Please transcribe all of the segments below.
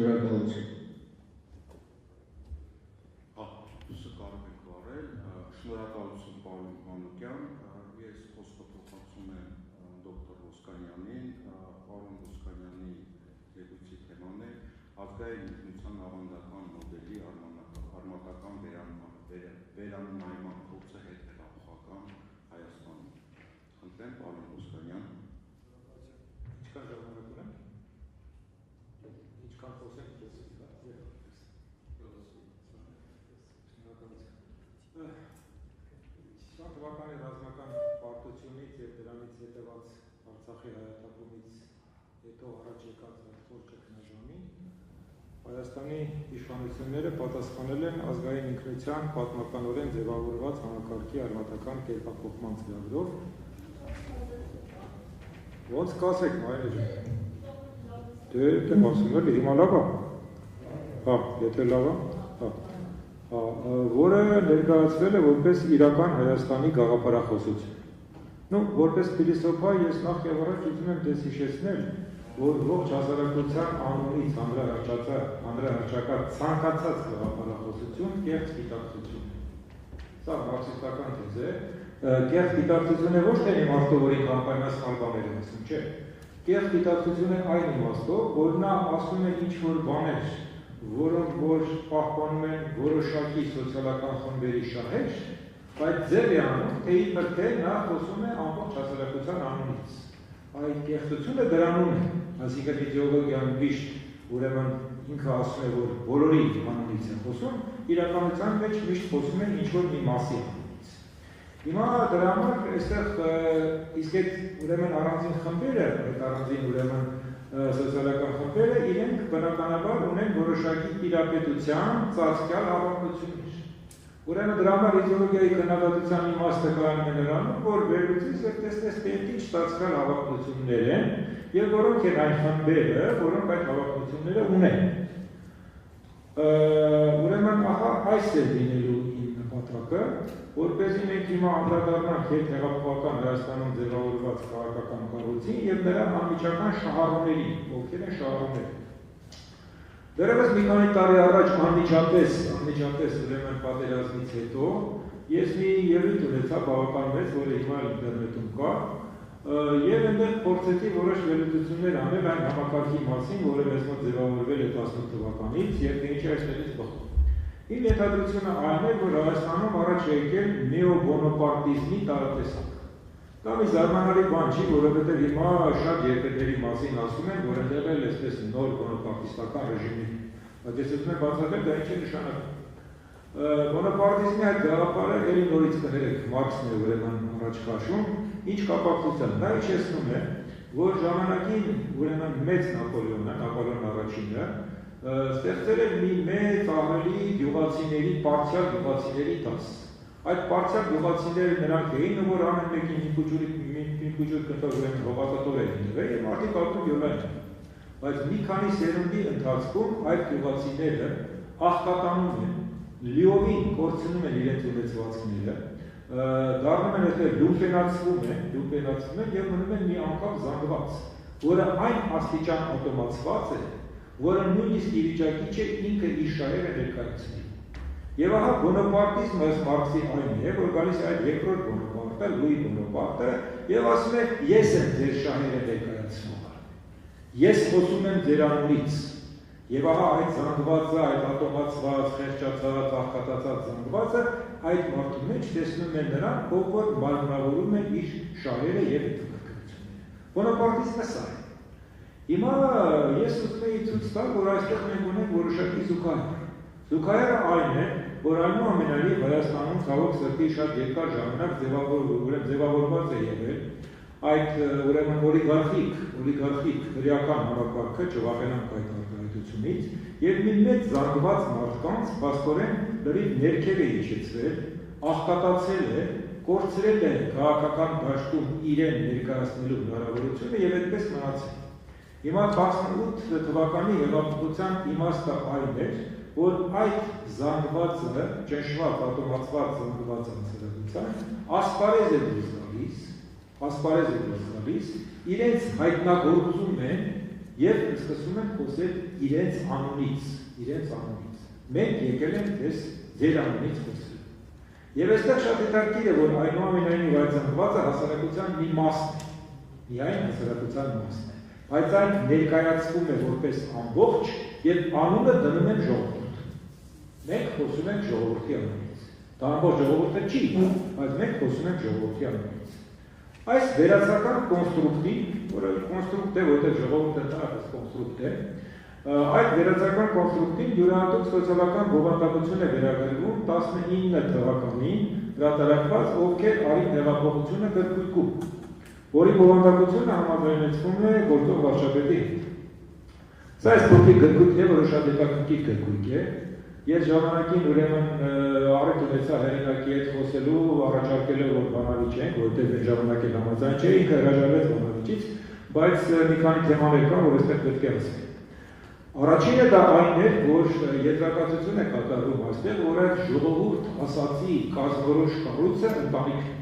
Շնորհակալություն։ Շնորհակալություն պարոն Մանուկյան, ես խոսքը փոխանցում եմ դոկտոր Ոսկանյանին, պարոն Ոսկանյանի ելույթի թեման է ազգային ինքնության ավանդական մոդելի արմատական վերանայման փորձը հետհեղափոխական Հայաստանում։ Խնդրեմ պարոն Ոսկանյան։ Ինչքան ժամանակ ունենք։ Ինչքան խոսենք, թվականի ռազմական պարտությունից և դրանից հետևած Արցախի հայաթափումից հետո առաջ եկած այդ ճգնաժամին Հայաստանի իշխանությունները պատասխանել են ազգային ինքնության պատմականորեն ձևավորված համակարգի արմատական կերպափոխման ծրագրով։ Ոնց կասեք, Մարինե ջան։ Դե ասում եմ, հիմա լավ է։ Հա, եթե լավ է, հա։ Որը ներկայացվել է որպես իրական Հայաստանի գաղափարախոսություն։ Որպես փիլիսոփա ես նախ եւ առաջ ուզում եմ դες հիշեցնել, որ ողջ հասարակության անունից հանրահռչակած ցանկացած գաղափարախոսություն կեղծ գիտակցություն է։ Սա մարքսիստական թեզ է։ Կեղծ գիտակցություն է ոչ թե իմաստով, որ ինքը անպայման բաներ է ասում, չէ։ Կեղծ գիտակցություն է այն իմաստով, որ նա ասում է ինչ-որ բաներ, որոնք որ պահպանում են որոշակի սոցիալական խմբերի շահեր, բայց ձև է անում, թե իբր թե նա խոսում է ամբողջ հասարակության անունից։ Այդ կեղծությունը դրանում է, այսինքն իդեոլոգիան միշտ ուրեմն ինքը ասում է, որ բոլորի անունից է խոսում, իրականության մեջ միշտ խոսում է ինչ-որ մի մասի անունից։ Հիմա դրա համար այստեղ իսկ այդ ուրեմն առանձին խմբերը, այդ առանձին ուրեմն սոցիալական խմբերը իրենք բնականաբար ունեն որոշակի տիրապետության ծածկյալ հավակնություններ։ Ուրեմն դրա համար իդեոլոգիայի քննադատության իմաստը կայանում է նրանում, որ վերլուծից եւ տեսնես թե ինչ ծածկյալ հավակնություններ են եւ որոնք են այն խմբերը, որոնք այդ հավակնությունները ունեն։ Ուրեմն ահա այս է լինելու նպատակը, որպեսզի մենք հիմա անդրադառնանք հետհեղափոխական Հայաստանում ձևավորված քաղաքական կառույցին եւ նրա անմիջական շահառուներին, ովքեր են շահառուները։ Դեռևս մի քանի տարի առաջ անմիջապես ուրեմն պատերազմից հետո ես մի ելույթ ունեցա բավական մեծ, որը հիմա ինտերնետում կա, եւ այնտեղ փորձեցի որոշ վերլուծություններ անել այն համակարգի մասին, որը մեզ մոտ ձևավորվել է 18 թվականից եւ թե ինչի այստեղից բխում։ Իմ ենթադրությունը այն է, որ Հայաստանում առաջ է եկել նեոբոնոպարտիզմի տարատեսակ։ Դա մի զարմանալի բան չի, որովհետև հիմա շատ երկրների մասին ասում են, որ այնտեղ էլ այսպես նոր բոնոպարտիստական ռեժիմի։ Բայց ես ուզում եմ բացատրել, դա ինչ է նշանակում։ Բոնոպարտիզմի այդ գաղափարը ելի նորից կներեք, Մարքսն է ուրեմն առաջ քաշում, ինչ կապակցությամբ։ Նա իջեցնում է, որ ժամանակին ուրեմն մեծ Նապոլեոնը, Նապոլեոն առաջինը, ստեղծել է մի մեծ ահռելի գյուղացիների, պարծյալ գյուղացիների դաս։ Այդ պարծյալ գյուղացիները նրանք էին, որ ամեն մեկին մի քուջուր կտոր ուրեմն հողատատոր էին եղել եւ մարդիկ ապրում յոլային։ Բայց մի քանի սերունդի ընթացքում այդ գյուղացիները աղքատանում են, լիովին կորցնում են իրենց ունեցվածքները, դառնում են այդտեղ լումպենացվում են եւ մնում են մի անգամ զանգված, որը այն աստիճան ավտոմատացված է, որը նույնիսկ ի վիճակի չէ ինքը իր շահերը ներկայացնել։ Եվ ահա բոնոպարտիզմը ըստ Մարքսի այն է, որ գալիս է այդ երկրորդ բոնոպարտը, Լուի Բոնոպարտը, եւ ասում է՝ ես եմ ձեր շահերը ներկայացնողը։ Ես խոսում եմ ձեր անունից։ Եվ ահա այդ զանգվածը, այդ ավտոմատացված, խեղճացած, աղքատացած զանգվածը այդ մարդու մեջ տեսնում են նրան, ով որ մարմնավորում է իր շահերը եւ հետաքրքրությունները։ Բոնոպարտիզմը սա է։ Հիմա ես ուզում եի ցույց տալ, որ այստեղ մենք ունենք որոշակի զուգահեռ։ Զուգահեռը այն է, որ այնուամենայնիվ Հայաստանում ցավոք սրտի շատ երկար ժամանակ ձևավորված է եղել այդ ուրեմն օլիգարխիկ հրեական համակարգը, չվախենանք այդ արտահայտությունից, եւ մի մեծ զանգված մարդկանց փաստորեն լրիվ ներքև է իջեցվել, աղքատացել է, կորցրել է քաղաքական դաշտում իրեն ներկայացնելու հնարավորությունը եւ այդպես մնացել։ Հիմա 18 թվականի հեղափոխության իմաստը այն էր, որ այդ զանգվածը, ճնշված, ավտոմատացված զանգված անձրևության, ասպարեզ է դուրս գալիս, իրենց հայտնագործում են եւ սկսում են խոսել իրենց անունից։ Մենք եկել ենք դες ձեր անունից խոսել։ Եվ այստեղ շատ հետաքրքիր է, որ այնուամենայնիվ այդ զանգվածը հասարակության մի մասն է, միայն հասարակության մասն է, բայց այն ներկայացվում է որպես ամբողջ եւ անունը դնում են ժողովուրդ։ Մենք խոսում ենք ժողովրդի անունից։ Դա ամբողջ ժողովուրդը չի, բայց մենք խոսում ենք ժողովրդի անունից։ Այս վերացական կոնստրուկտին, որը կոնստրուկտ է, որտեղ ժողովուրդը դարձած կոնստրուկտ է, այդ վերացական կոնստրուկտին յուրահատուկ սոցիալական բովանդակություն է վերագրվում 19 թվականին հրատարակված ովքեր արին հեղափոխությունը գրքույկում, որի բովանդակությունը համաձայնեցվում է գործող վարչապետի հետ։ Սա այս փոքրիկ գրքույկն է, որը շատ հետաքրքիր գրքույկ է։ Ես ժամանակին ուրեմն առիթ ունեցա հեղինակի հետ խոսելու, առաջարկելով որ բանավիճ ենք, որտեղ այն ժամանակ էլ համաձայն չէ, ինքը հրաժարվեց բանավիճից, բայց մի քանի թեմաներ կան, որ այստեղ պետք է ասենք։ Առաջինը դա այն էր, որ եզրակացություն է կատարվում այստեղ, որ այդ ժողովուրդ ասացի կազմորոշ կառույցը ընտանիքն է,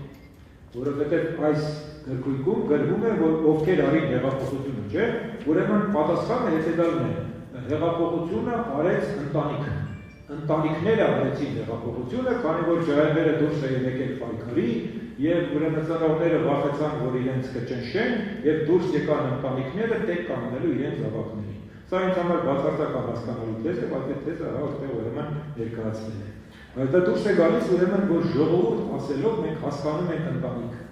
որովհետև այս գրքույկում գրվում է, որ ովքեր արին հեղափոխությունը, չէ, ուրեմն պատասխանը հետեւյալն է. հեղափոխությունը արեց ընտանիքը։ Ընտանիքները արեցին հեղափոխությունը, քանի որ ջահելները դուրս էին եկել պայքարի, եւ ուրեմն ծնողները վախեցան, որ իրենց կճնշեն, եւ դուրս եկան ընտանիքները տեղ կանգնելու իրենց զավակներին։ Սա ինձ համար բացարձակ հասկանալի թեզ է, բայց այդ թեզը այստեղ ուրեմն ներկայացվել է։ Բայց դա դուրս է գալիս ուրեմն, որ ժողովուրդ ասելով մենք հասկանում ենք ընտանիքը,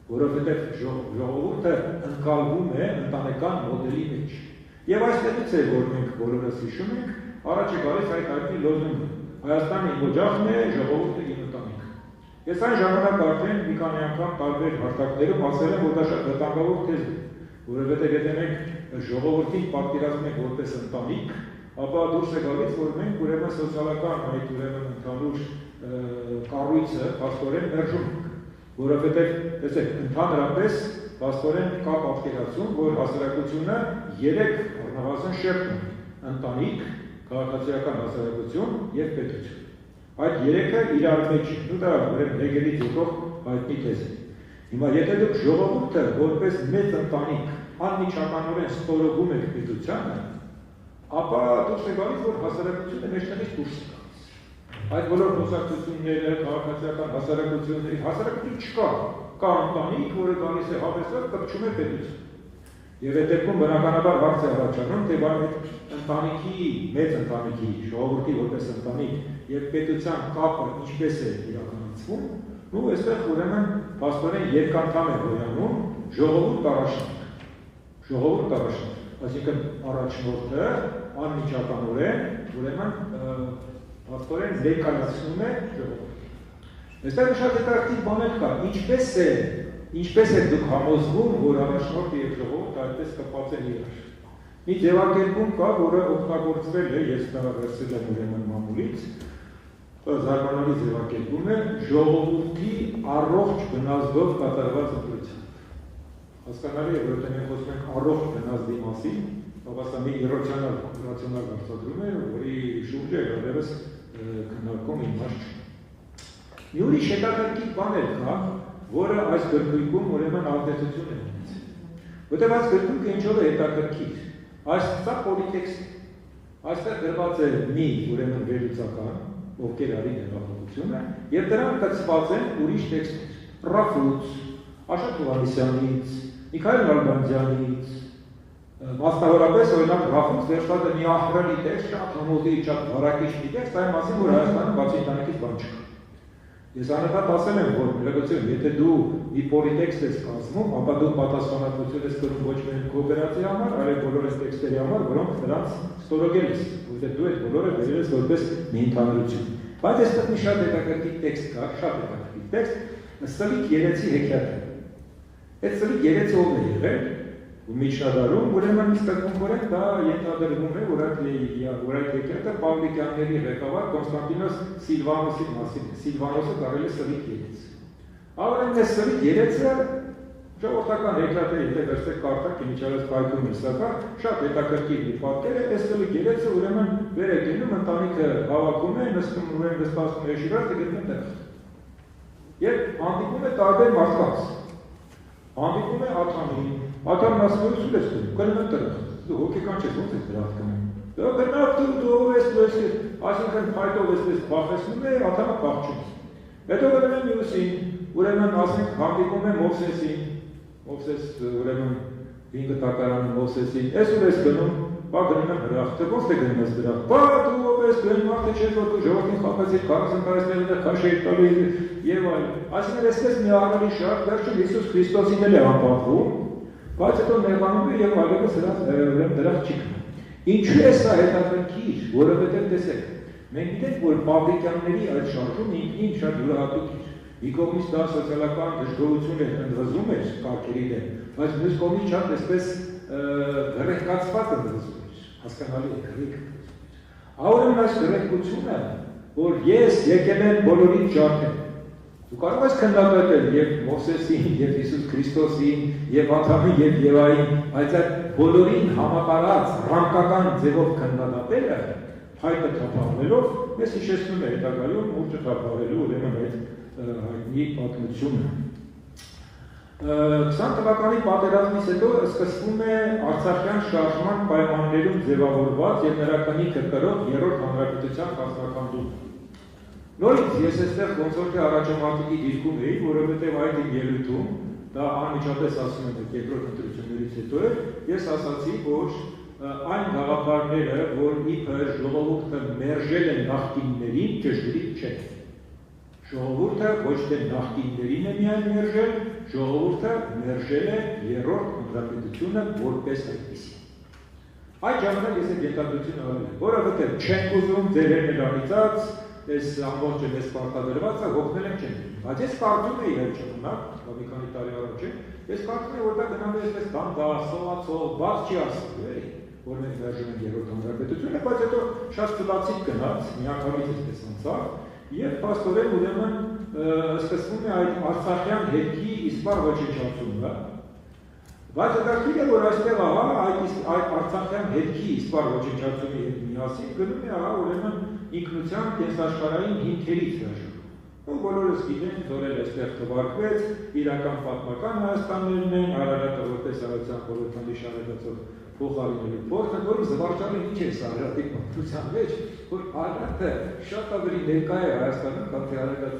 որովհետև ժողովուրդը ընկալվում է ընտանեկան մոդելի մեջ։ Եվ այստեղից է, որ մենք բոլորս հիշում ենք, առաջ է գալիս այդ հայտնի լոզունգը. Հայաստանը իմ օջախն է, ժողովուրդը իմ ընտանիքը։ Ես այն ժամանակ արդեն մի քանի անգամ տարբեր հարթակներում ասել եմ, որ դա շատ վտանգավոր թեզ է, որովհետև եթե մենք ժողովրդին պատկերացնում ենք որպես ընտանիք, ապա դուրս է գալիս, որ մենք ուրեմն սոցիալական այդ ուրեմն ընդհանուր կառույցը փաստորեն մերժում ենք, որովհետև տեսեք, ընդհանրապես փաստորեն կա պատկերացում, որ հասարակությունը 3 առնվազն շերտ ունի՝ ընտանիք, քաղաքացիական հասարակություն եւ պետություն։ Այդ 3-ը իրար մեջ են, ու դա ուրեմն Հեգելից եկող հայտնի թեզ է։ Հիմա եթե դուք ժողովուրդը որպես մեծ ընտանիք անմիջականորեն ստորոգում եք պետությանը, ապա դուրս է գալիս, որ հասարակությունը մեջտեղից դուրս է գալիս։ Այդ բոլոր խոսակցությունները, քաղաքացիական հասարակություն չկա, կա ընտանիք, որը գալիս է հավեսով, կպչում է պետություն։ Եվ այդ դեպքում բնականաբար հարց է առաջանում, թե այդ ընտանիքի, մեծ ընտանիքի, ժողովրդի որպես ընտանիք եւ պետության կապը ինչպես է իրականացվում, ու այստեղ ուրեմն փաստորեն երկանդամ է գոյանում ժողովուրդ առաջնորդ, այսինքն առաջնորդը անմիջականորեն ուրեմն փաստորեն ներկայացնում է ժողովուրդը։ Այստեղ շատ հետաքրքիր բաներ կա, ինչպես է դուք համոզվում, որ առաջնորդը եւ ժողովուրդը այդպես կապված են իրար։ Մի ձևակերպում կա, որը օգտագործվել է, ես դա վերցրել եմ ուրեմն մամուլից, զարմանալի ձևակերպում է ժողովրդի առողջ բնազդով կատարված ընտրություն։ Հասկանալի է, որովհետև մենք խոսում ենք առողջ բնազդի մասին, բայց դա մի իրացիոնալ արձադրում է, որի շուրջը այլևս քննարկում իմաստ չունի։ Մի ուրիշ հետաքրքիր բան կա, որը այս գրքույկում ուրեմն ազդեցություն է ունեցել։ Որտեղ այս գրքույկը ինչով է հետաքրքիր։ Սա պոլիտեքստ է։ Այստեղ գրված է մի ուրեմն վերլուծական, ովքեր արին հեղափոխությունը, եւ դրանք կցված են ուրիշ տեքստեր։ Ռաֆուց, Աշոտ Հովհաննիսյանից, Միքայել Նալբանդյանից, մասնավորապես օրինակ Ռաֆուց վերջած է մի ահռելի տեքստ, շատ հմուտի, շատ վարակիչ մի տեքստ, այն մասին, որ Հայաստանում բացի ընտանիքից բան չկա։ Ես անընդհատ ասել եմ, որ լրացիություն, եթե դու մի պոլիտեքստ ես կազմում, ապա դու պատասխանատվություն ես կրում ոչ միայն քո գրածի համար, այլ բոլոր այս տեքստերի համար, որոնք նրանց ստորոգել ես, որովհետև դու այդ բոլորը վերել ես որպես մի ընդհանրություն։ Բայց այստեղ մի շատ հետաքրքիր տեքստ կա, շատ հետաքրքիր տեքստ, Սլիկ Երեցի հեքիաթը։ Այդ Սլիկ Երեցը ով է եղել, ու միջնադարում, ուրեմն իսկականորեն դա ենթադրվում է, որ այդ հեքիաթը Պավլիկյանների ղեկավար Կոնստանտինոս Սիլվանոսը դարել է Սլիկ Երեց։ Ավարին այս Սլիկ Երեցը ժողովրդական հեքիաթ է, եթե վերցեք կարդաք, ինչալես պայքարում է սակա, շատ հետաքրքիր մի պատկեր է, այս Սլիկ Երեցը ուրեմն վեր է գնում, ընտանիքը հավաքում է, նստում է շիրակ ու գտնում տեղ։ Եվ հանդիպում է տարբեր մարդկանց։ Հանդիպում է Աթանին, Աթանն ասում է սուր ես դնում, կնում եմ տրխ, դու հոգեկան չես, ոնց ես դրա հատկանում։ Դա գնաք դու ով ես, այսինքն փայտով էսպես փախեցնում է, աթամը փախչում։ Հետո գնում է մյուսին, ուրեմն ասենք հանդիպում է Մովսեսին, Մովսես ուրեմն 5 տակարանը Մովսեսին, ես ուր ես գնում, բա գնում եմ հրախ, թե ո՞նց է գնում ես հրախ, բա դու ով ես գնում, մարդը չէր, որ դու ժողովրդին խաբեցիր 40 տարիների քաշեի տալու եւ այլն։ Այսինքն այսպես մի աղալի շատ վերջում Հիսուս Քրիստոսին էլ է անպատվում, բայց հետո նեղանում է եւ այլևս դրանց չի գնում։ Ինչու է սա հետաքրքիր, որովհետեւ տեսեք, մենք գիտենք, որ Պավլիկյանների այդ շարժումը ինքնին շատ յուրահատուկ էր։ Մի կողմից դա սոցիալական դժգոհություն էր, ընդվզում էր կարգերի դեմ, բայց մյուս կողմից շատ այսպես գրեհկացված ընդվզում էր, հասկանալի է, գրեհ։ Ուրեմն այս գրեհկությունը, որ ես եկել եմ բոլորին ջարդել, դու կարող ես քննադատել եւ Մովսեսին, եւ Հիսուս Քրիստոսին, եւ Աթամին, եւ Եվային, բայց այդ բոլորին համատարած ռանկական ձևով քննադատելը հայտը թափահարելով մեզ հիշեցնում է հետագայում ուժը թափահարելու ուրեմն այդ հայտնի պատմությունը։ 20 թվականի պատերազմից հետո սկսվում է Արցախյան շարժման պայմաններում ձևավորված եւ նրա կնիքը կրող երրորդ հանրապետության կազմակերպումը։ Նորից ես այստեղ ոնց որ թե առաջամարտիկի դիրքում էի, որովհետեւ այդ ելույթում դա անմիջապես ասում եմ երկրորդ ընտրություններից հետո ես ասացի, որ այն գաղափարները, որ իբր ժողովուրդը մերժել է նախկիններին, ճշգրիտ չէ։ Ժողովուրդը ոչ թե նախկիններին է միայն մերժել, ժողովուրդը մերժել է երրորդ հանրապետությունը որպես այդպիսի։ Այդ ժամանակ ես այդ ենթադրությունը արել եմ, որովհետև չենք ուզում ձեր հերնելանիցած, այս ամբողջը մեզ պարտադրվածը հոգնել եմ չեն։ Բայց ես կարծում էի այդ ժամանակ, մի քանի տարի առաջ ես կարծում էի, որ դա գնալու է այսպես դանդաղ, սողացող, բաց չի ասելու էլի, որ մենք մերժում ենք երրորդ հանրապետությունը, բայց հետո շատ թվացիկ գնաց, միանգամից այսպես անցավ, եւ փաստորեն ուրեմն սկսվում է այդ արցախյան հետքի իսպար ոչնչացումը, բայց հետաքրքիր է, որ այստեղ այդ արցախյան հետքի իսպար ոչնչացումի հետ միասին գնում է ուրեմն ինքնության կենսաշխարհային հիմքերից հաշվում։ Ու բոլորս գիտենք, որ այստեղ թվարկվեց իրական պատմական Հայաստաններն են, Արարատը որպես Արարատյան խորհրդանի շարժեցող փոխարինելու փորձը, որ զվարճալի ինչ է սա հրատիկ պատմության մեջ, որ Արարատը շատ ավելի ներկա է Հայաստանում, քան թե Արարատը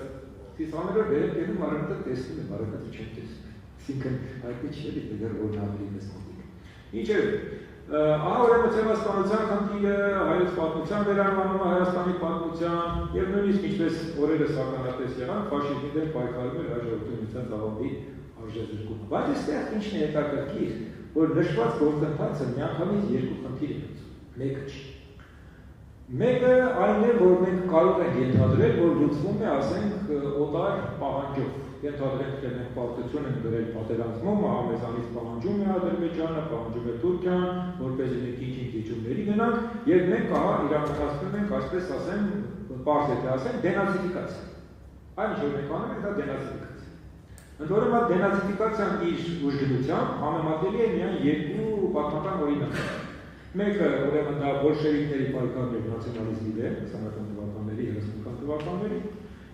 Սիսաները վերև կենում Արարատը տեսնում եմ, Արարատը չեմ տեսնում։ Այսինքն այդպես չէ, դեռ որն ավելի մեծ մոտիկ։ Ինչեր ուրեմն ցեղասպանության խնդիրը, հայոց պատմության վերանվանումը Հայաստանի պատմության եւ նույնիսկ ինչպես օրերս ականատես եղան, ֆաշիզմի դեմ պայքարում էր հաջորդության ծավալի արժեզրկումը։ Բայց այստեղ ինչն է հետաքրքիր, որ նշված գործընթացը միանգամից երկու խնդիր է լուծում, մեկը չի։ Մեկը այն է, որ մենք կարող ենք ենթադրել, որ լուծվում է, ասենք, օտար պահանջով։ Ենթադրենք, թե մենք պարտություն ենք գրել պատերազմում, մեզանից պահանջում է Ադրբեջանը, պահանջում է Թուրքիան, որպեսզի մենք ինչ-ինչ դիճումների գնանք, եւ մենք իրականացնում ենք, այսպես ասեմ, պարզ է թե ասենք, դենացիֆիկացիա։ Այն ինչ որ մենք անում ենք, դա դենացիֆիկացիա։ Ընդ որում այդ դենացիֆիկացիան իր ուժգնությամբ համեմատելի է միայն երկու պատմական օրինակ։ Մեկը ուրեմն դա բոլշևիկների պայքարներ նացիոնալիզմի դեմ 20-ական թվականների, 30-ական թվականների,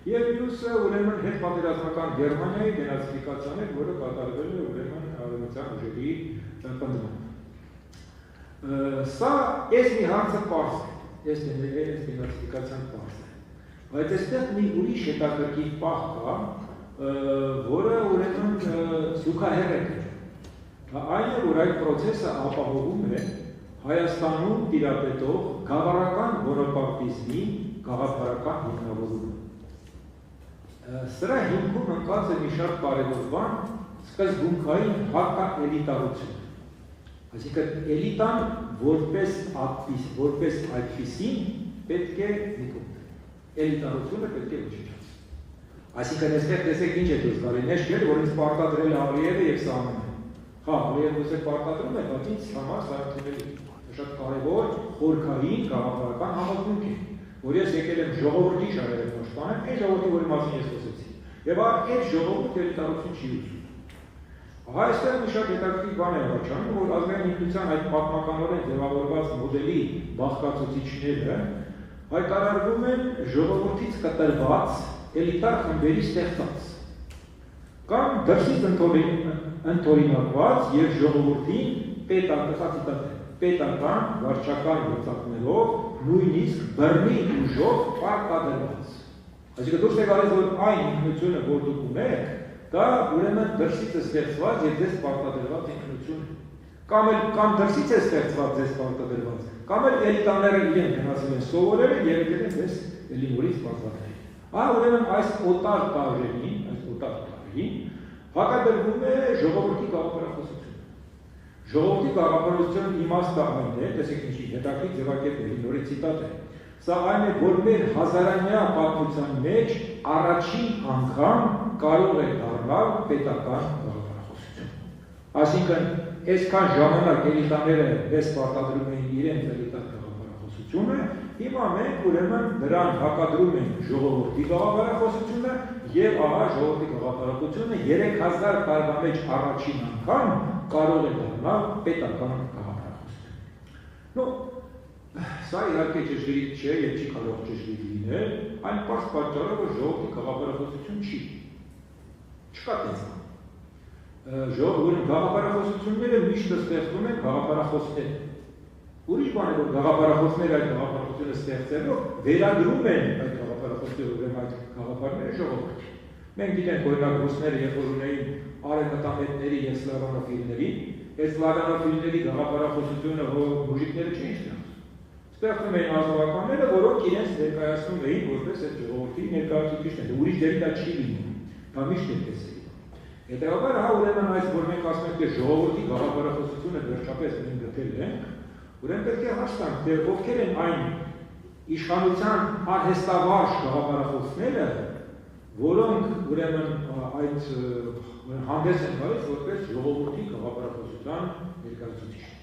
եւ մյուսը ուրեմն հետպատերազմական Գերմանիայի դենացիֆիկացիան էր, որը կատարվել է ուրեմն արևմտյան ուժերի պնդմամբ։ Սա այս մի հարցը պարզ է, այս դենացիֆիկացիան պարզ է։ Բայց այստեղ մի ուրիշ հետաքրքիր պահ կա, որը ուրեմն զուգահեռ է։ Այն է, որ այդ process-ը ապահովում է Հայաստանում տիրապետող գավառական բոնապարտիզմի գաղափարական հիմնավորումը։ Սրա հիմքում ընկած է մի շատ կարևոր բան սկզբունքային հակաէլիտարություն։ Այսինքն էլիտան որպես այդպիսին պետք է նկատի։ Էլիտարությունը պետք է ոչնչացնել։ Այսինքն այստեղ տեսեք ինչ է դուրս գալի, նշ չէ, որ ինձ պարտադրել է Ալիևը եւ Սահմանը։ Հա, Ալիևը ուսը պարտադրում է, բայց ինձ համար սա ընդունելի է։ Շատ կարևոր խորքային գաղափարական համոզմունք է, որ ես եկել եմ ժողովրդի շահերը պաշտպանեմ, այն ժողովրդի, որի մասին ես խոսեցի։ Եվ այդ ժողովուրդը էլիտարություն չի ուզում։ Այստեղ մի շատ հետաքրքիր բան է առաջանում, որ ազգային ինքնության այդ պատմականորեն ձևավորված մոդելի բաղկացուցիչները հայտարարվում են ժողովրդից կտրված էլիտար խմբերի ստեղծած կամ դրսից ընդօրինակված եւ ժողովրդին պետ արտահայտած պետական վարչական գործակներով նույնիսկ բռնի ուժով պարտադրված։ Այսինքն դուրս է գալիս, որ այն ինքնությունը, որ դուք ունեք, դա ուրեմն դրսից է ստեղծված եւ ձեզ պարտադրված ինքնություն է։ Կամ դրսից է ստեղծված ձեզ պարտադրված, կամ էլ էլիտաները իրենք գնացել են սովորել եւ եկել են ձեզ էլի նորից պարտադրել։ Ուրեմն այս օտար տարրերին հակադրվում է ժողովրդի գաղափարախոսությունը։ Ժողովրդի գաղափարախոսության իմաստը այն է, տեսեք ինչի հետաքրքիր ձևակերպել, նորից ցիտատ է։ Սա այն է, որ մեր հազարամյա պատմության մեջ առաջին անգամ կարող է դառնալ պետական գաղափարախոսություն։ Այսինքն, այսքան ժամանակ էլիտաները մեզ պարտադրում էին իրենց էլիտար գաղափարախոսությունը, հիմա մենք ուրեմն նրան հակադրում ենք ժողովրդի գաղափարախոսությունը եւ ահա ժողովրդի գաղափարախոսությունը 3000 տարվա մեջ առաջին անգամ կարող է դառնալ պետական գաղափարախոսություն։ Սա իհարկե ճշգրիտ չէ եւ չի կարող ճշգրիտ լինել, այն պարզ պատճառով որ ժողովրդի գաղափարախոսություն չի։ Չկա տես։ Ժողովրդի գաղափարախոսությունները միշտ ստեղծում են գաղափարախոսներ։ Ուրիշ բան է որ գաղափարախոսները այդ գաղափարախոսությունը ստեղծելով վերագրում են այդ գաղափարախոսները ուրեմն այդ գաղափարները ժողովրդի։ Մենք գիտենք օրինակ ռուսները երբ որ ունեին արևմտամետների եւ սլավանոֆիլների, այս սլավանոֆիլների գաղափարախոսությունը մուժիկները չէին ստեղծում։ Ստեղծում էին ազնվականները, որոնք իրենց ներկայացնում էին որպես այդ ժողովրդի ներկայացուցիչներ։ Ուրիշ դեպի դա չի լինում։ Դա միշտ այդպես է։ Հետևաբար հա ուրեմն այս որ մենք ասում ենք թե ժողովրդի գաղափարախոսությունը վերջապես մենք գտել ենք, ուրեմն պետք է հաշտանք, թե ովքեր են այն իշխանության արհեստավարժ գաղափարախոսները, որոնք ուրեմն այդ հանդես են գալիս որպես ժողովրդի գաղափարախոսության ներկայացուցիչներ։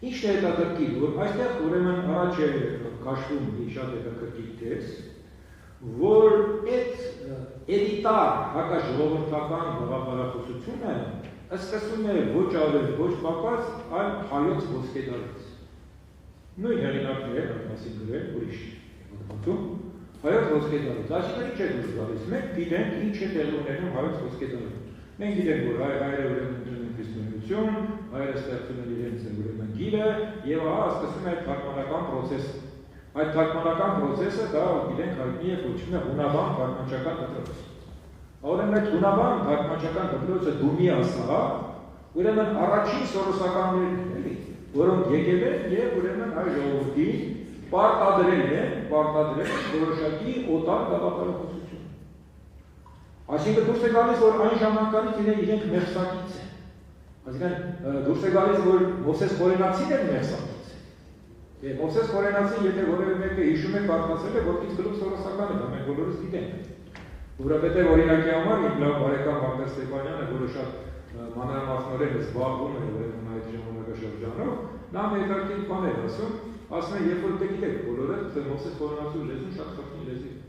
Ինչն է հետաքրքիր, որ այստեղ ուրեմն առաջ է քաշվում մի շատ հետաքրքիր տեքստ, որ այդ էլիտար հակաժողովրդական գաղափարախոսությունը սկսում է ոչ ավել, ոչ պակաս, այլ հայոց ոսկեդարից։ Նույն հեղինակներ այդ մասին գրել ուրիշ պատմում, հայոց ոսկեդարից, այսինքն ինչ է դուրս գալիս, մենք գիտենք ինչ է տեղի ունենում հայոց ոսկեդարում։ Մենք գիտենք, որ հայերը ուրեմն ընտրում են քրիստոնեություն, հայերը ստեղծում են իրենց ուրեմն գիրը եւ ահա սկսում է թարգմանական process-ը։ Այդ թարգմանական process-ը դա գիտենք հայտնի է կոչվում է հունավան թարգմանչական դպրոց։ Ուրեմն այդ հունավան թարգմանչական դպրոցը դումի ասա, ուրեմն առաջին սորոսականներն են, էլի, որոնք եկել են եւ ուրեմն հայ ժողովրդի պարտադրել որոշակի օտար գաղափարախոսություն։ Այսինքն դուրս է գալիս, որ այն ժամանականից իրենք մեղսակից են։ Այսինքն դուրս է գալիս, որ Մովսես Խորենացին էր մեղսակից։ Եվ Մովսես Խորենացին, եթե որևէ մեկը հիշում է, պատմացել է, որքից գլուխ սորոսական է, դա մենք բոլորս գիտենք։ Որովհետև օրինակի համար իմ լավ բարեկամ Վարդան Ստեփանյանը, որը շատ մանրամասնորեն զբաղվում է ուրեմն այդ ժամանակաշրջանով, նա հետաքրքիր բան էր ասում է, երբ որ դե գիտեք բոլորը, թե Մովսես Խորենացու լեզուն շատ խորհրդին լեզու է։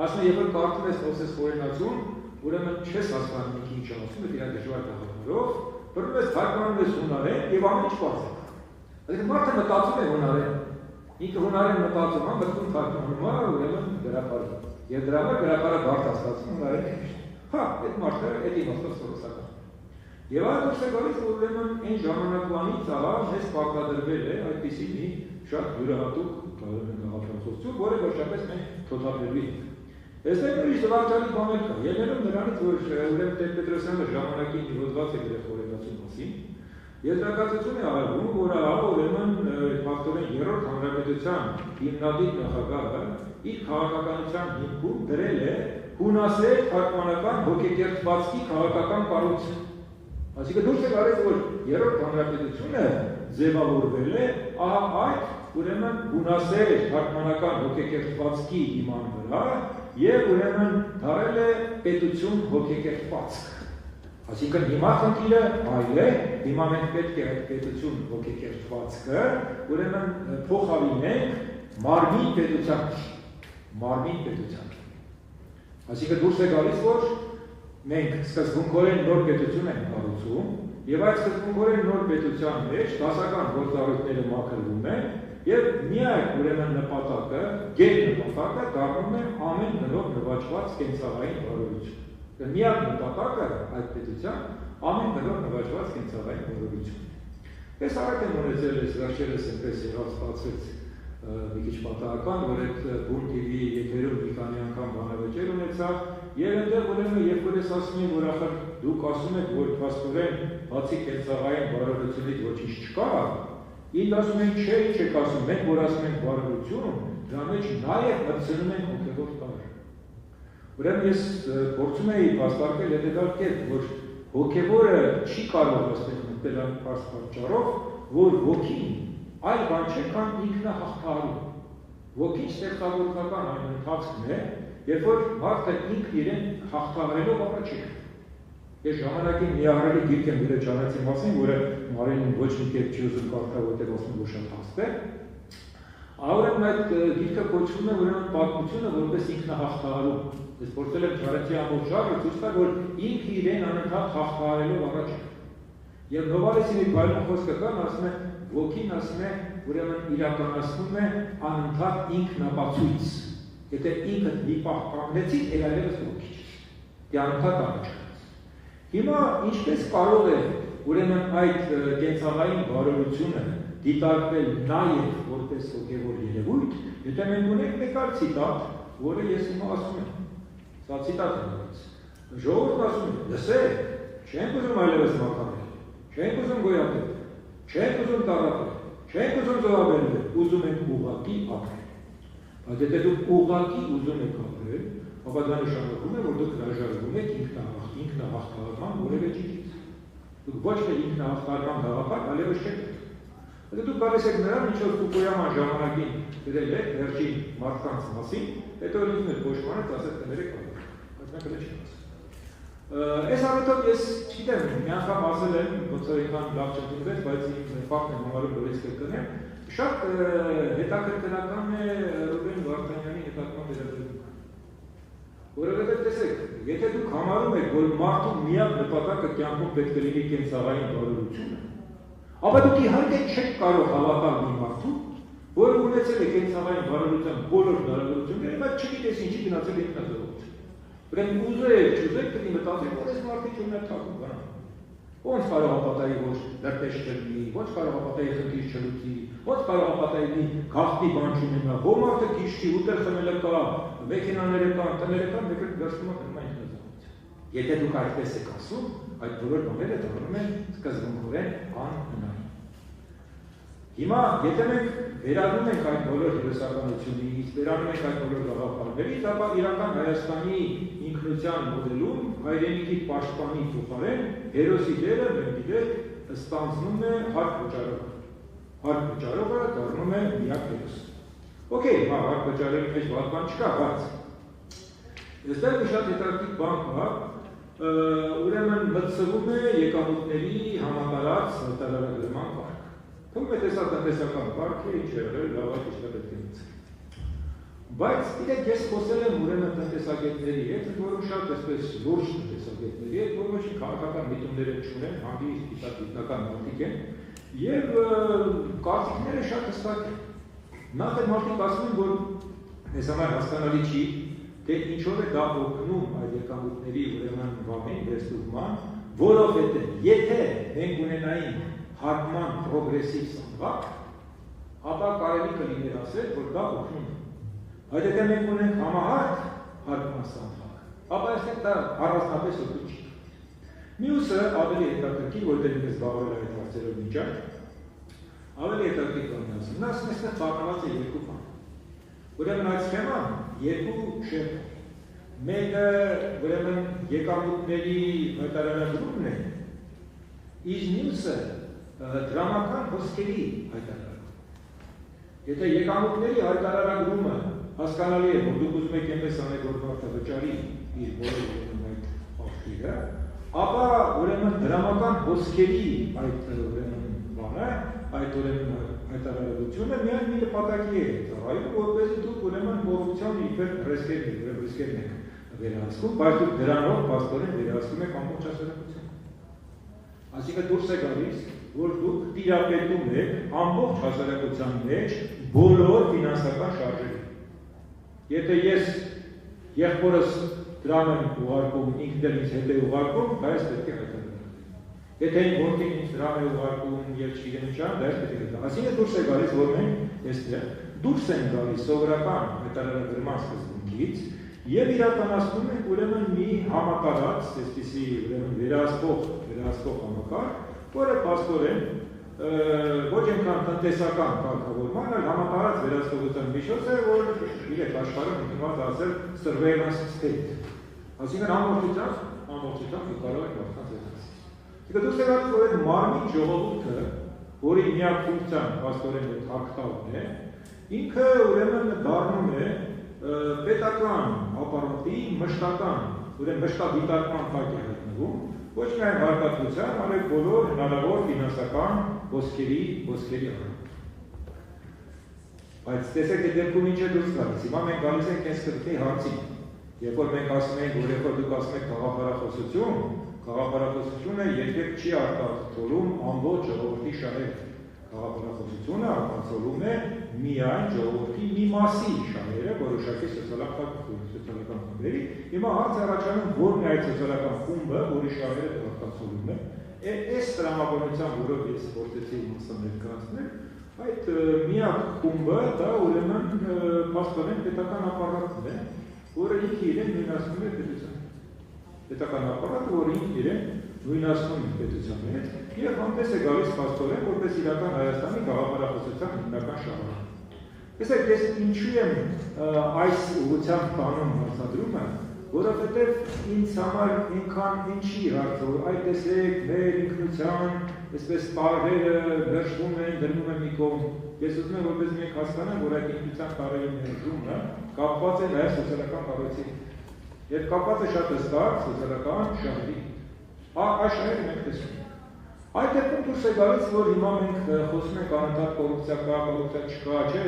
Ասում է, երբ որ կարդում ես Մովսես Խորենացուն, ուրեմն չես հասկանում ինքը ինչ ասում է, իր դժվար գաղափարով, բռնում ես թարգմանում ես հունարեն եւ ամեն ինչ բաց է։ Այսինքն մարդը մտածում է հունարեն, ինքը հունարեն մտածում է, մտքում թարգմանում է, ուրեմն գրապարի։ Եվ դրա համար գրապարը բարդ հասկացում հունարեն է։ Հա, այդ մարդը այդ իմաստով սորոսական։ Եվ այդ դուրս է գալիս, որ ուրեմն այն ժամանակվանից ահա մեզ պարտադրվել է այդպիսի մի շատ յուրահատուկ գաղափարախոսություն, որը վերջապես մենք թոթափելու ենք։ Այստեղ ուրիշ զվարճալի բան կա, ելնելով նրանից, որ ուրեմն Տեր-Պետրոսյանը ժամանակին մի հոդված է գրել Խորենացու մասին, եզրակացություն է արվում, որ ահա ուրեմն ֆակտորեն 3-րդ հանրապետության հիմնադիր նախագահը իր քաղաքականության հիմքում դրել է հունասեր թարգմանական հոգեկերտվածքի քաղաքական կառույցը։ Այսինքն դուրս է գալիս, որ 3-րդ հանրապետությունը ձևավորվել է ահա այդ ուրեմն հունասեր թարգմանական հոգեկերտվածքի հիման վրա եւ ուրեմն դարել է պետություն հոգեկերտվածք։ Այսինքն հիմա խնդիրը այլ է, հիմա մենք պետք է այդ պետություն հոգեկերտվածքը ուրեմն փոխարինենք մարմին պետության։ Այսինքն դուրս է գալիս, որ մենք սկզբունքորեն նոր պետություն ենք կառուցում եւ այդ սկզբունքորեն նոր պետության մեջ դասական գործառույթները մաքրվում են եւ միայն ուրեմն նպատակը, գերնպատակը դառնում է ամեն նոր նվաճված կենցաղային բարօրություն։ Միակ նպատակը այդ պետության ամեն նոր նվաճված կենցաղային բարօրությունն է։ Ես առայք եմ ունեցել ես վերջերս այնպես եղավ ստացվեց մի քիչ պատահական, որ այդ Բուն TV եթերում մի քանի անգամ բանավեճեր ունեցա, եւ այնտեղ ուրեմն երբ որ ես ասում եմ, որ ախր դուք ասում եք, որ փաստորեն բացի կենցաղային բարոյությունից ոչինչ չկա, ինձ ասում են, չէ, ինչ եք ասում, մենք որ ասում ենք բարոյություն, դրա մեջ նաեւ մտցնում ենք հոգեվոր տարր։ Ուրեմն ես փորձում էի փաստարկել հետեւյալ կերպ, որ հոգեվորը չի կարող այստեղ մտնել այն պատճառով, որ ոգին այլ բան չէ, քան ինքնահաղթահարում։ Ոգին ստեղծագործական այն ընթացքն է, երբ որ մարդը ինքն իրեն հաղթահարելով առաջ է։ Ես ժամանակին մի ահռելի գիրք եմ գրել Ջանեցի մասին, որը Մարինին ոչ մի կերպ չի ուզում կարդալ, որտեղ ասում որ շատ հաստ է։ Ուրեմն այդ գիրքը կոչվում է ուրեմն պատմությունը որպես ինքնահաղթահարում։ Ես փորձել եմ Ջանեցի ամբողջ ժառը ցույց տալ, որ ինքը իրեն անընդհատ հաղթահարելով առաջ է։ Եվ Նովարեսի մի բայլուն խոսքը կան, ասում է, ոգին ասում է, ուրեմն իրականացնում է անընդհատ ինքնապացույց։ Եթե ինքդ մի պահ կանգնեցիր, այլևս ոգի չես։ Դե անընդհատ առաջ գնաց։ Հիմա ինչպես կարող է ուրեմն այդ կենցաղային բարոյությունը դիտարկվել նաև որպես հոգևոր երևույթ, եթե մենք ունենք մեկ այլ ցիտատ, որը ես հիմա ասում եմ։ Սա ցիտատ է նորից։ Ժողովուրդն ասում է, լսեք, չենք ուզում այլևս մաքարել, չենք ուզում գոյատել, չենք ուզում տառապել, չենք ուզում զոհաբերվել, ուզում ենք ուղղակի ապրել։ Բայց եթե դուք ուղղակի ուզում եք ապրել, ապա դա նշանակում է, որ դուք հրաժարվում եք ինքնահաղթահարման որևէ ճիգից։ Դուք ոչ թե ինքնահաղթահարման գաղափար, այլևս չեք։ Եթե դուք գալիս եք նրան, ինչ որ Ֆուկույաման ժամանակին գրել եք վերջին մարդկանց մասին, հետո ինքն էլ փոշմանեց, ասեց կներեք ապրել։ Բայց մենք դա չենք ասել։ Այս առիթով ես չգիտեմ, մի անգամ ասել եմ, ոնց որ այնքան լավ չդիմվեց, բայց իմ ֆակտն եմ համարում, որ ես կրկնեմ, շատ հետաքրքրական է Ռուբեն Վարդանյանի հետաքրքրական վերաբերմունքը։ Որովհետև տեսեք, եթե դուք համարում եք, որ մարդու միակ նպատակը կյանքում պետք է լինի կենցաղային բարոյությունը, ապա դուք իհարկե չեք կարող հավատալ մի մարդու, որը ունեցել է կենցաղային բարոյության բոլոր հնարավորությունները, բայց չգիտես ինչի գնացել է ինքնազոհություն։ Ուրեմն ուզեք, չուզեք, պետք է մտածեք, որ այս մարդը չունի թակում բան։ Ոնց կարող ապատայի ոչ դրտեշ չլինի, ոնց կարող ապատայի խնդիր չլուծի, ոնց կարող ապատայի մի գաղտնի բան չունենա, ո՞ր մարդը գիշի, ուտել խմելը կա, մեքենաները կան, տները կան, մեկը վերցնում է գնում է ինքնազոհություն։ Եթե դուք այդպես եք ասում, այդ բոլոր բաները դառնում են սկզբունքորեն անհնարին։ Հիմա, եթե մենք վերանում ենք այդ բոլոր հերոսականությունից, վերանում ենք այդ բոլոր գաղափարներից, ապա իրական Հայաստանի ինքնության մոդելում հայրենիքի պաշտպանի փոխարեն հերոսի դերը մենք գիտենք ստանձնում է հարկ վճարողը։ Հարկ վճարողը դառնում է միակ հերոս։ Okay, հա, հարկ վճարելու մեջ վատ բան չկա, բայց այստեղ մի շատ հետաքրքիր բան կա, ուրեմն մտցվում է եկամուտների համատարած հայտարարագրման կարգ։ Թվում է տեսական կարգ է, ինչ եղել, լավ է, ինչ պետք է մտցել։ Բայց իրեք ես խոսել եմ ուրեմն տնտեսագետների հետ, որոնք շատ այսպես լուրջ տնտեսագետների հետ, որ ոչ քաղաքական միտումներ չունեն, հանգիստ գիտական մարդիկ են, եւ կարծիքները շատ հստակ են։ Նախ այդ մարդիկ ասում են, որ այս համար հասկանալի չի, թե ինչով է դա օգնում այդ եկամուտների ուրեմն վաղին վերստուգման, որովհետեւ եթե մենք ունենայինք հարկման պրոգրեսիվ սանդղակ, ապա կարելի կլիներ ասել, որ դա օգնում է։ Այդ եթե մենք ունենք համահարկ հարկման սանդղակ, ապա այստեղ դա առանձնապես օգուտ չի։ Մյուսը ավելի հետաքրքիր, որտեղ ինձ զբաղվել է այդ հարցերով միջակ, ավելի հետաքրքիր բան է ասում։ Նա ասում է, այստեղ բաղկացած է երկու բան։ Ուրեմն այդ սխեման երկու շերտ է։ Մեկը ուրեմն եկամուտների հայտարարագրումն է, իսկ մյուսը դրամական հոսքերի հայտարարագրում։ Եթե եկամուտների հայտարարագրումը հասկանալի է, որ դուք ուզում եք այնպես անել, որ մարդը վճարի իր բոլոր այդ աղբյուրը, ապա ուրեմն դրամական հոսքերի այդ ուրեմն բանը, այդ ուրեմն հայտարարությունը միայն մի նպատակի է ծառայում, որպեսզի դուք ուրեմն կոռուպցիոն իբր ռիսկերն եք վերահսկում, բայց դուք դրանով փաստորեն վերահսկում եք ամբողջ հասարակությունը։ Այսինքն դուրս է գալիս, որ դուք տիրապետում եք ամբողջ հասարակության մեջ բոլոր ֆինանսական շարժերին։ Եթե ես եղբորս դրամ եմ ուղարկում, ինքն էլ ինձ հետ է ուղարկում, դա ես պետք է հայտարարեմ։ Եթե որդին ինձ դրամ է ուղարկում եւ չգիտեմ ինչ ան, դա է պետք է դա։ Այսինքն դուրս է գալիս, որ մենք այստեղ դուրս են գալիս սովորական հայտարարագրման սկզբունքից եւ իրականացնում ենք ուրեմն մի համատարած, այսպիսի ուրեմն վերահսկող համակարգ, որը փաստորեն ոչ այնքան տնտեսական կարգավորման, այլ համատարած վերահսկողության միջոց է, որ իրեք աշխարհում ընդունված ասել surveillance state։ Այսինքն ամբողջությամբ կարող է մարդկանց վերահսկել։ Իսկ դուք ցավոք որ այդ մարմին ժողովուրդը, որի միակ ֆունկցիան փաստորեն այդ ակտավն է, ինքը ուրեմն դառնում է պետական ապարատի մշտական, ուրեմն մշտադիտարկման տակ է հայտնվում, ոչ միայն հարկատվության, այլ բոլոր հնարավոր ֆինանսական ոսկերի առումով։ Բայց տեսեք այդ դեպքում ինչ է դուրս գալիս։ Հիմա մենք գալիս ենք այս կրկնի հարցին։ Երբ որ մենք ասում ենք, որ երբ որ դուք ասում եք գաղափարախոսությունը երբեք չի արտացոլում ամբողջ ժողովրդի շահերը։ Գաղափարախոսությունը արտացոլում է միայն ժողովրդի մի մասի շահերը, որոշակի սոցիալական խմբերի։ Հիմա հարց առաջանում, որն է այդ սոցիալական խումբը, որի շահերը արտացոլում է։ Այս տրամաբանությամբ, որով ես փորձեցի մասը ներկայացնել, այդ միակ խումբը դա ուրեմն փաստորեն պետական ապարատն է, որը ինքը իրեն նույնացնում է պետության։ Պետական ապարատը, որը ինքը իրեն նույնացնում է պետության հետ եւ հանդես է գալիս փաստորեն որպես իրական Հայաստանի գաղափարախոսության հիմնական շահառու։ Տեսեք, ես ինչու եմ այս ուղղությամբ տանում հարցադրումը, որովհետեւ ինձ համար ինքան ինչի հարցը, այդ տեսեք մեր ինքնության, այսպես տարրերը վերջվում են, դրվում են մի կողմ։ Ես ուզում եմ որպես մենք հասկանանք, որ այդ ինքնության տարրերի ներդրումը կապված է նաև սոցիալական կառույցի հետ։ Եվ կապված է շատ հստակ սոցիալական շահերի։ Այս շահերը մենք տեսնում ենք։ Այդ դեպքում դուրս է գալիս, որ հիմա մենք խոսում ենք անընդհատ կոռուպցիա կա, կոռուպցիա չկա, չէ՞,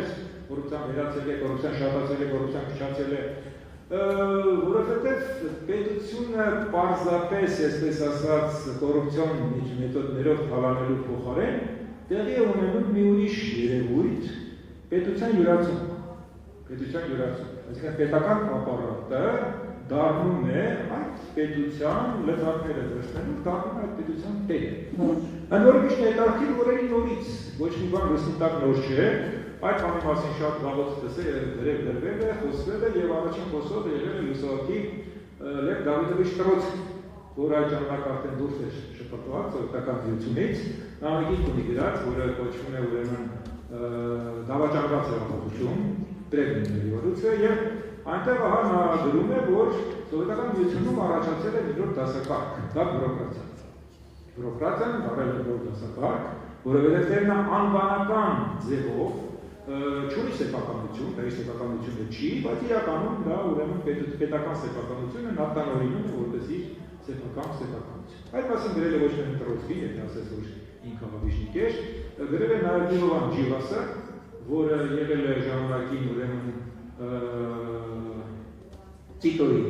կոռուպցիան վերացել է, կոռուպցիան շատացել է, կոռուպցիան փչացել է, որովհետև պետությունը պարզապես, այսպես ասած, կոռուպցիոն մեթոդներով թալանելու փոխարեն տեղի է ունենում մի ուրիշ երևույթ, պետության յուրացում։ Այսինքն պետական ապարատը դառնում է այդ պետության լծակները դրսնելու, դառնում է այդ պետության տերը։ Այն որը միշտ հետաքրքիր որերի նորից, ոչ մի բան լուսնտակ նոր չէ, այդ բանի մասին շատ լավոց գրվել է, խոսվել է եւ առաջին խոսողը եղել է լուսահոգի Լև Դավիդովիչ Տրոցկին, որ այդ ժամանակ արդեն դուրս էր շփոթված սովետական դիությունից, նամակի ունի գրած, որը կոչվում է ուրեմն դավաճանված հեղափոխություն, Տրեգնի ռևոլյուցիա եւ այնտեղ նա գրում է, որ սովետական դիությունում առաջացել է մի նոր դասակարգ, դա բյուրոկրատիան։ Բյուրոկրատիան դառել է նոր դասակարգ, որովհետեւ դեռ անվանական ձևով չունի սեփականություն, դա սեփականությունը չի, բայց իրականում դա ուրեմն պետական սեփականությունը նավտանորինում է որպես իր սեփականություն։ Այդ մասին գրել է ոչ միայն Տրոցկին, եթե ասես որ ինքը հավիշնիկ էր, գրել է նաև Միլովան Ջիվասը, որը եղել է ժամանակին ուրեմն Տիտոյի,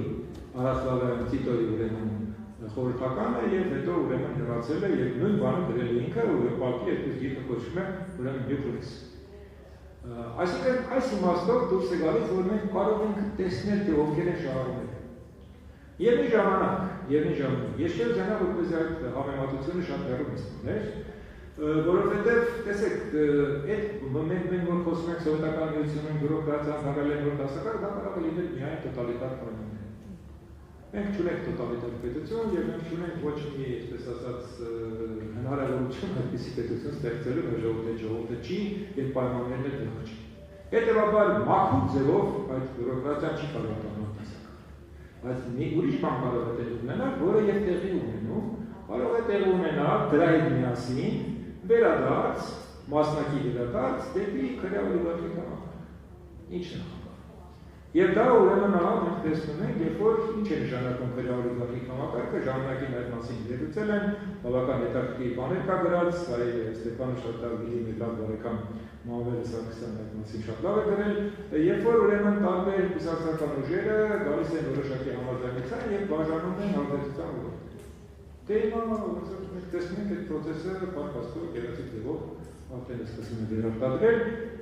Արասլավյան Տիտոյի ուրեմն խորհրդականը եւ հետո ուրեմն հեռացել է եւ նույն բանը գրել է ինքը, ուղղակի այդպես գիրքը կոչվում է ուրեմն Նյուկլես։ Այսինքն այս իմաստով դուրս է գալիս, որ մենք կարող ենք տեսնել, թե ովքեր են շահառուները։ Եվ մի ժամանակ, ես չէի զանա, որպես այդ համեմատությունը շատ հեռու մտներ, որովհետև, տեսեք, մենք որ խոսում ենք սովետական միությունում բյուրոկրատիան դառել է նոր դասակարգ, դա կարող է լինել միայն տոտալիտար կայուններ։ Մենք չունենք տոտալիտար պետություն եւ մենք չունենք ոչ մի, այսպես ասած, հնարավորություն այդպիսի պետություն ստեղծելու մեր ժողովուրդը չի եւ պայմաններն էլ դեռ չի։ Հետևաբար մաքուր ձևով այդ բյուրոկրատիան չի կարող դառնալ դասակարգ։ Բայց մի ուրիշ բան կարող է տեղի ունենալ, որը եւ տեղի ունենում, կարող է տեղի ունենալ դրա հետ միասին վերադարձ, մասնակի վերադարձ դեպի քրեալիվատի համակարգ։ Ինչն է։ Եվ դա ուրեմն մենք տեսնում ենք, երբ որ ինչ է նշանակում քրեալիվատի համակարգը, ժամանակին այդ մասին վերլուծել են, բավական հետաքրքիր բաներ կա գրած, այ Ստեփանը շատ լավ գիտի, մեր լավ բարեկամ Մամուել Սարգսյանն այդ մասին շատ լավ է գրել, երբ որ ուրեմն տարբեր կուսակցական ուժերը գալիս են որոշակի համաձայնության եւ բաժանում են հանդերձության ոլորտները։ Դե հիմա մենք տեսնում ենք այդ process-ը բարձր գեղեցիկ ձևով արդեն սկսում է վերարտադրել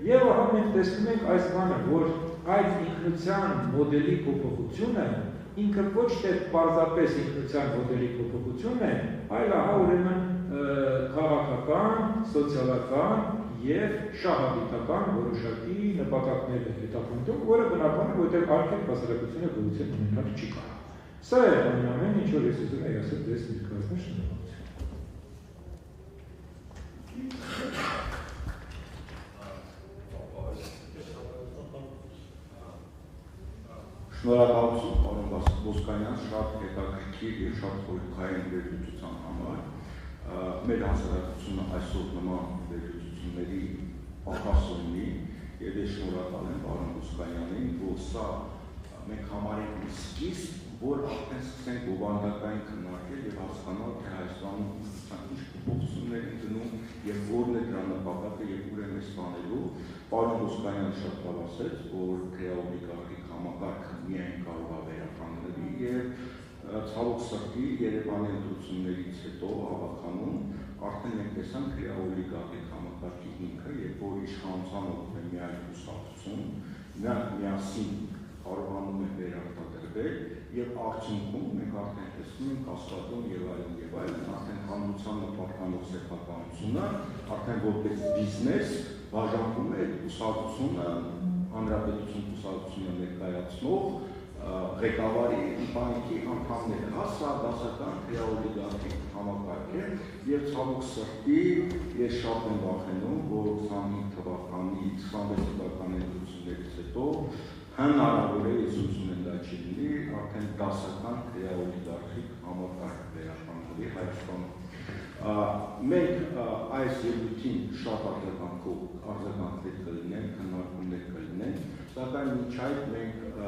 եւ ահա մենք տեսնում ենք այս բանը, որ այդ ինքնության մոդելի փոփոխությունը ինքը ոչ թե պարզապես ինքնության մոդելի փոփոխությունն է, այլ ահա ուրեմն քաղաքական, սոցիալական եւ շահադիտական որոշակի նպատակներ է հետապնդում, որը բնական է, որտեղ արգելք հասարակությունը գոյություն ունենալ չի կարող։ Սա է ամենամեն ինչ որ ես ուզում եի ասել դες ներկայացնել շնորհակալություն։ Շնորհակալություն, պարոն Ոսկանյան, շատ հետաքրքիր եւ շատ խորհրդային վերլուծության համար։ Մեր հասարակությունը այսօր նման վերլուծությունների պակաս ունի, եւ ես շնորհակալ եմ պարոն Ոսկանյանին, որ սա մենք համարենք մի սկիզբ, որ արդեն սկսենք բովանդակային քննարկել եւ հասկանալ, թե Հայաստանում ինչ փոփոխություններ են գնում եւ որն է դրա նպատակը եւ ուր է մեզ տանելու։ Պարոն Ոսկանյանը շատ լավ ասեց, որ քրեաօլիգարխիկ համակարգը միայն կարող է վերականգնվի եւ ցավոք սրտի Երևանի ընտրություններից հետո հավաքանում արդեն մենք տեսանք քրեաօլիգարխիկ համակարգի հիմքը, երբ որ իշխանության օգնում է միայն կուսակցություն, նրանք միասին կարողանում են վերարտադրվել եւ արդյունքում մենք արդեն տեսնում ենք կասկադում եւ այլն, արդեն հանրության նպատականով սեփականությունը արդեն որպես բիզնես բաժանվում է կուսակցությունը, հանրապետություն կուսակցությունը ներկայացնող ղեկավարի բանկի անդամները, հա սա դասական քրեաօլիգարխիկ համակարգ է եւ ցավոք սրտի ես շատ եմ վախենում, որ 25 թվականի 26 թվականի ընտրություններից հետո հնարավոր է ես ուզում եմ դա չի լինի, արդեն դասական քրեաօլիգարխիկ համակարգ վերականգնվի Հայաստանում։ Մենք այս ելույթին շատ արձագանքներ կլինեն, քննարկումներ կլինեն, սակայն մինչ այդ մենք